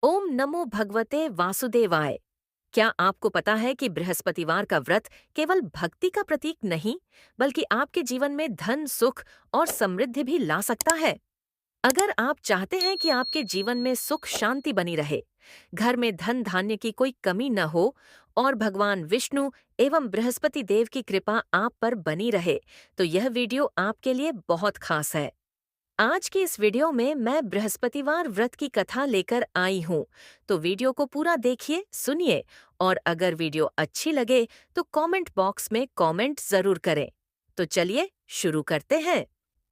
ओम नमो भगवते वासुदेवाय। क्या आपको पता है कि बृहस्पतिवार का व्रत केवल भक्ति का प्रतीक नहीं, बल्कि आपके जीवन में धन, सुख और समृद्धि भी ला सकता है? अगर आप चाहते हैं कि आपके जीवन में सुख शांति बनी रहे, घर में धन धान्य की कोई कमी न हो और भगवान विष्णु एवं बृहस्पति देव की कृपा आप पर बनी रहे, तो यह वीडियो आपके लिए बहुत खास है। आज की इस वीडियो में मैं बृहस्पतिवार व्रत की कथा लेकर आई हूँ, तो वीडियो को पूरा देखिए, सुनिए और अगर वीडियो अच्छी लगे तो कमेंट बॉक्स में कमेंट जरूर करें। तो चलिए शुरू करते हैं।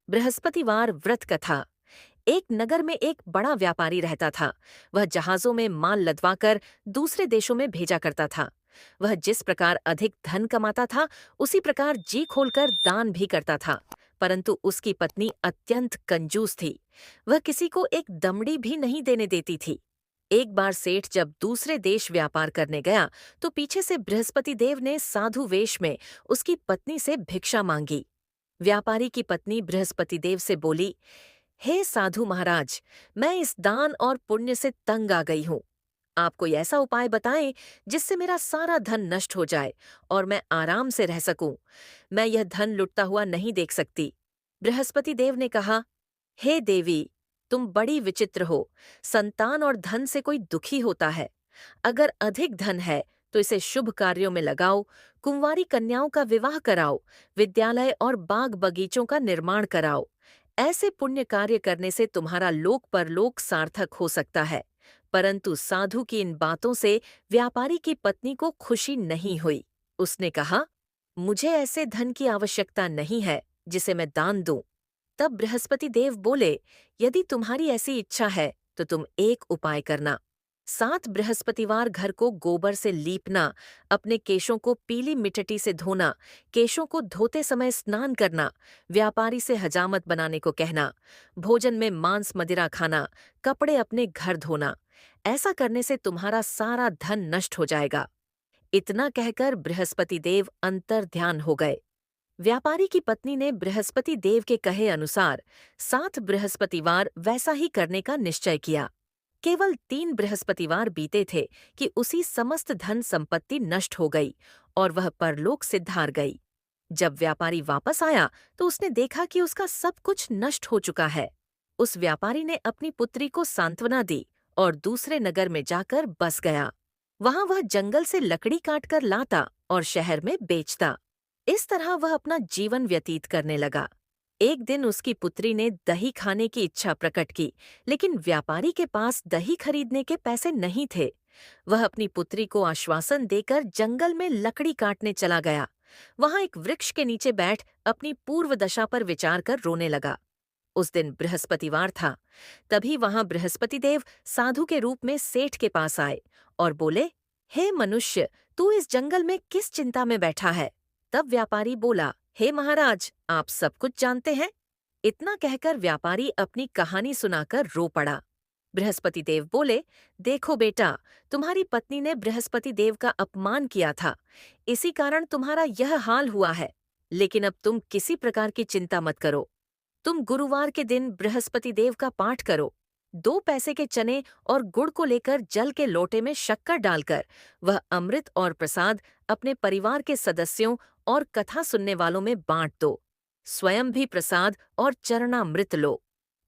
बृहस्पतिवार व्रत कथा। एक नगर में एक बड़ा व्यापारी रहता था। वह जहाजों में माल लदवाकर दूसरे देशों में भेजा करता था। वह जिस प्रकार अधिक धन कमाता था, उसी प्रकार जी खोलकर दान भी करता था। परंतु उसकी पत्नी अत्यंत कंजूस थी। वह किसी को एक दमड़ी भी नहीं देने देती थी। एक बार सेठ जब दूसरे देश व्यापार करने गया, तो पीछे से बृहस्पति देव ने साधु वेश में उसकी पत्नी से भिक्षा मांगी। व्यापारी की पत्नी बृहस्पति देव से बोली, हे साधु महाराज, मैं इस दान और पुण्य से तंग आ गई हूँ। आप कोई ऐसा उपाय बताएं जिससे मेरा सारा धन नष्ट हो जाए और मैं आराम से रह सकूं। मैं यह धन लुटता हुआ नहीं देख सकती। बृहस्पति देव ने कहा, हे देवी, तुम बड़ी विचित्र हो। संतान और धन से कोई दुखी होता है। अगर अधिक धन है तो इसे शुभ कार्यों में लगाओ, कुंवारी कन्याओं का विवाह कराओ, विद्यालय और बाग बगीचों का निर्माण कराओ। ऐसे पुण्य कार्य करने से तुम्हारा लोक परलोक सार्थक हो सकता है। परंतु साधु की इन बातों से व्यापारी की पत्नी को खुशी नहीं हुई। उसने कहा, मुझे ऐसे धन की आवश्यकता नहीं है जिसे मैं दान दूं। तब बृहस्पति देव बोले, यदि तुम्हारी ऐसी इच्छा है तो तुम एक उपाय करना। 7 बृहस्पतिवार घर को गोबर से लीपना, अपने केशों को पीली मिट्टी से धोना, केशों को धोते समय स्नान करना, व्यापारी से हजामत बनाने को कहना, भोजन में मांस मदिरा खाना, कपड़े अपने घर धोना। ऐसा करने से तुम्हारा सारा धन नष्ट हो जाएगा। इतना कहकर बृहस्पति देव अंतर ध्यान हो गए। व्यापारी की पत्नी ने बृहस्पति देव के कहे अनुसार 7 बृहस्पतिवार वैसा ही करने का निश्चय किया। केवल 3 बृहस्पतिवार बीते थे कि उसी समस्त धन संपत्ति नष्ट हो गई और वह परलोक से धार गई। जब व्यापारी वापस आया तो उसने देखा कि उसका सब कुछ नष्ट हो चुका है। उस व्यापारी ने अपनी पुत्री को सांत्वना दी और दूसरे नगर में जाकर बस गया। वहां वह जंगल से लकड़ी काटकर लाता और शहर में बेचता। इस तरह वह अपना जीवन व्यतीत करने लगा। एक दिन उसकी पुत्री ने दही खाने की इच्छा प्रकट की, लेकिन व्यापारी के पास दही खरीदने के पैसे नहीं थे। वह अपनी पुत्री को आश्वासन देकर जंगल में लकड़ी काटने चला गया। वहां एक वृक्ष के नीचे बैठ अपनी पूर्व दशा पर विचार कर रोने लगा। उस दिन बृहस्पतिवार था। तभी वहां बृहस्पति देव साधु के रूप में सेठ के पास आए और बोले, हे मनुष्य, तू इस जंगल में किस चिंता में बैठा है? तब व्यापारी बोला, हे महाराज, आप सब कुछ जानते हैं। इतना कहकर व्यापारी अपनी कहानी सुनाकर रो पड़ा। बृहस्पति देव बोले, देखो बेटा, तुम्हारी पत्नी ने बृहस्पति देव का अपमान किया था, इसी कारण तुम्हारा यह हाल हुआ है। लेकिन अब तुम किसी प्रकार की चिंता मत करो। तुम गुरुवार के दिन बृहस्पति देव का पाठ करो। 2 पैसे के चने और गुड़ को लेकर जल के लोटे में शक्कर डालकर वह अमृत और प्रसाद अपने परिवार के सदस्यों और कथा सुनने वालों में बांट दो। स्वयं भी प्रसाद और चरणामृत लो।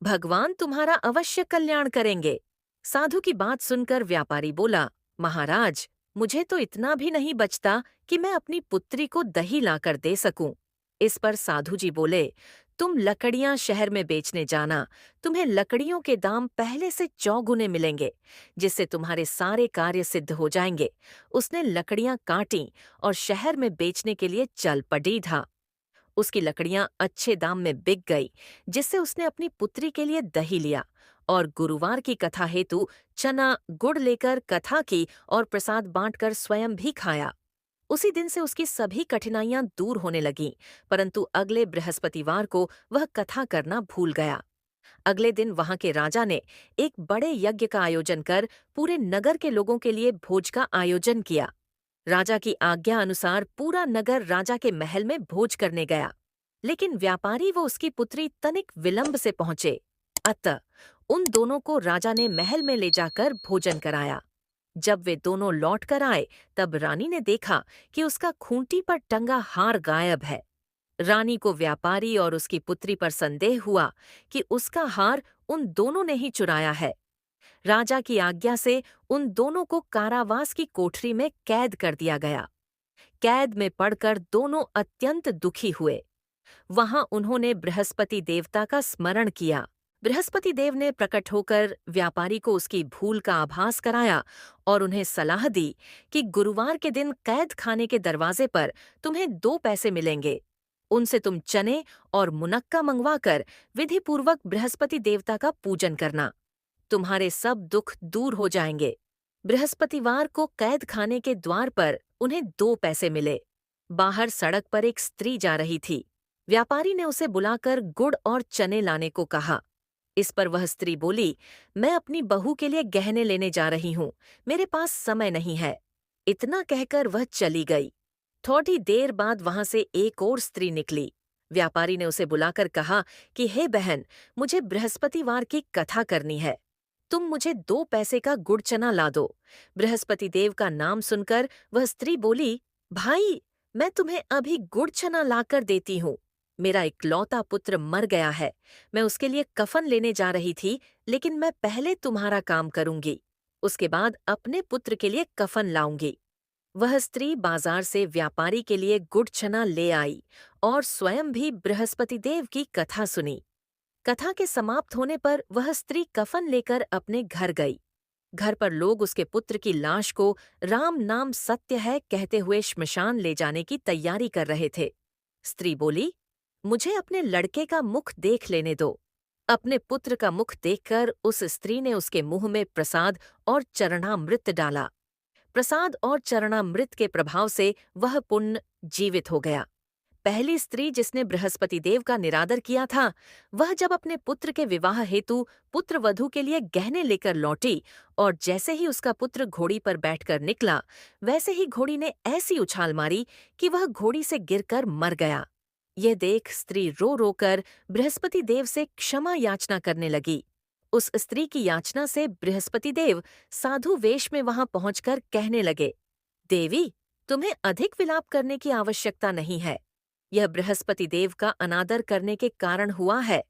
भगवान तुम्हारा अवश्य कल्याण करेंगे। साधु की बात सुनकर व्यापारी बोला, महाराज, मुझे तो इतना भी नहीं बचता कि मैं अपनी पुत्री को दही लाकर दे सकूं। इस पर साधु जी बोले, तुम लकड़ियां शहर में बेचने जाना। तुम्हें लकड़ियों के दाम पहले से 4 गुने मिलेंगे, जिससे तुम्हारे सारे कार्य सिद्ध हो जाएंगे। उसने लकड़ियां काटी और शहर में बेचने के लिए चल पड़ी था। उसकी लकड़ियां अच्छे दाम में बिक गई, जिससे उसने अपनी पुत्री के लिए दही लिया और गुरुवार की कथा हेतु चना गुड़ लेकर कथा की और प्रसाद बांटकर स्वयं भी खाया। उसी दिन से उसकी सभी कठिनाइयां दूर होने लगीं, परंतु अगले बृहस्पतिवार को वह कथा करना भूल गया। अगले दिन वहां के राजा ने एक बड़े यज्ञ का आयोजन कर पूरे नगर के लोगों के लिए भोज का आयोजन किया। राजा की आज्ञा अनुसार पूरा नगर राजा के महल में भोज करने गया, लेकिन व्यापारी व उसकी पुत्री तनिक विलंब से पहुंचे। अतः उन दोनों को राजा ने महल में ले जाकर भोजन कराया। जब वे दोनों लौट कर आए, तब रानी ने देखा कि उसका खूंटी पर टंगा हार गायब है। रानी को व्यापारी और उसकी पुत्री पर संदेह हुआ कि उसका हार उन दोनों ने ही चुराया है। राजा की आज्ञा से उन दोनों को कारावास की कोठरी में कैद कर दिया गया। कैद में पड़कर दोनों अत्यंत दुखी हुए। वहां उन्होंने बृहस्पति देवता का स्मरण किया। बृहस्पति देव ने प्रकट होकर व्यापारी को उसकी भूल का आभास कराया और उन्हें सलाह दी कि गुरुवार के दिन कैद खाने के दरवाजे पर तुम्हें 2 पैसे मिलेंगे। उनसे तुम चने और मुनक्का मंगवाकर विधिपूर्वक बृहस्पति देवता का पूजन करना। तुम्हारे सब दुख दूर हो जाएंगे। बृहस्पतिवार को कैद खाने के द्वार पर उन्हें 2 पैसे मिले। बाहर सड़क पर एक स्त्री जा रही थी। व्यापारी ने उसे बुलाकर गुड़ और चने लाने को कहा। इस पर वह स्त्री बोली, मैं अपनी बहू के लिए गहने लेने जा रही हूँ, मेरे पास समय नहीं है। इतना कहकर वह चली गई। थोड़ी देर बाद वहां से एक और स्त्री निकली। व्यापारी ने उसे बुलाकर कहा कि हे बहन, मुझे बृहस्पतिवार की कथा करनी है। तुम मुझे 2 पैसे का गुड़ चना ला दो। बृहस्पति देव का नाम सुनकर वह स्त्री बोली, भाई, मैं तुम्हें अभी गुड़ चना लाकर देती हूँ। मेरा इकलौता पुत्र मर गया है। मैं उसके लिए कफन लेने जा रही थी, लेकिन मैं पहले तुम्हारा काम करूंगी। उसके बाद अपने पुत्र के लिए कफन लाऊंगी। वह स्त्री बाजार से व्यापारी के लिए गुड़ चना ले आई और स्वयं भी बृहस्पति देव की कथा सुनी। कथा के समाप्त होने पर वह स्त्री कफन लेकर अपने घर गई। घर पर लोग उसके पुत्र की लाश को राम नाम सत्य है कहते हुए श्मशान ले जाने की तैयारी कर रहे थे। स्त्री बोली, मुझे अपने लड़के का मुख देख लेने दो। अपने पुत्र का मुख देखकर उस स्त्री ने उसके मुंह में प्रसाद और चरणामृत डाला। प्रसाद और चरणामृत के प्रभाव से वह पुण्य जीवित हो गया। पहली स्त्री जिसने बृहस्पति देव का निरादर किया था, वह जब अपने पुत्र के विवाह हेतु पुत्र वधू के लिए गहने लेकर लौटी और जैसे ही उसका पुत्र घोड़ी पर बैठकर निकला, वैसे ही घोड़ी ने ऐसी उछाल मारी कि वह घोड़ी से गिरकर मर गया। यह देख स्त्री रो रोकर बृहस्पति देव से क्षमा याचना करने लगी। उस स्त्री की याचना से बृहस्पति देव साधु वेश में वहां पहुंचकर कहने लगे, देवी, तुम्हें अधिक विलाप करने की आवश्यकता नहीं है। यह बृहस्पति देव का अनादर करने के कारण हुआ है।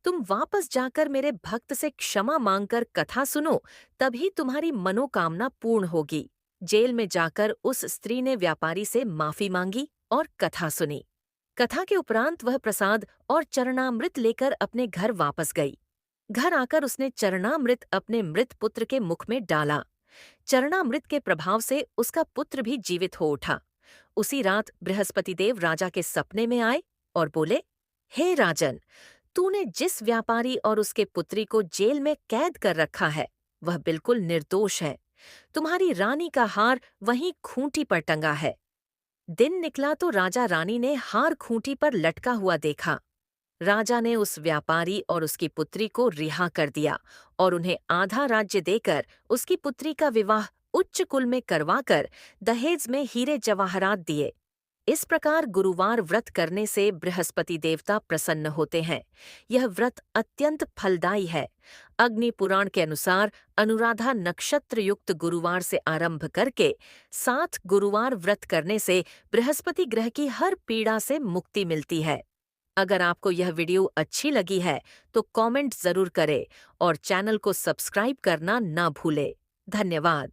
तुम वापस जाकर मेरे भक्त से क्षमा मांगकर कथा सुनो, तभी तुम्हारी मनोकामना पूर्ण होगी। जेल में जाकर उस स्त्री ने व्यापारी से माफी मांगी और कथा सुनी। कथा के उपरांत वह प्रसाद और चरणामृत लेकर अपने घर वापस गई। घर आकर उसने चरणामृत अपने मृत पुत्र के मुख में डाला। चरणामृत के प्रभाव से उसका पुत्र भी जीवित हो उठा। उसी रात बृहस्पति देव राजा के सपने में आए और बोले, हे राजन, तूने जिस व्यापारी और उसके पुत्री को जेल में कैद कर रखा है, वह बिल्कुल निर्दोष है। तुम्हारी रानी का हार वहीं खूंटी पर टंगा है। दिन निकला तो राजा रानी ने हार खूंटी पर लटका हुआ देखा। राजा ने उस व्यापारी और उसकी पुत्री को रिहा कर दिया और उन्हें आधा राज्य देकर उसकी पुत्री का विवाह उच्च कुल में करवाकर दहेज में हीरे जवाहरात दिए। इस प्रकार गुरुवार व्रत करने से बृहस्पति देवता प्रसन्न होते हैं। यह व्रत अत्यंत फलदायी है। अग्नि पुराण के अनुसार अनुराधा नक्षत्र युक्त गुरुवार से आरंभ करके 7 गुरुवार व्रत करने से बृहस्पति ग्रह की हर पीड़ा से मुक्ति मिलती है। अगर आपको यह वीडियो अच्छी लगी है तो कमेंट जरूर करें और चैनल को सब्सक्राइब करना ना भूलें। धन्यवाद।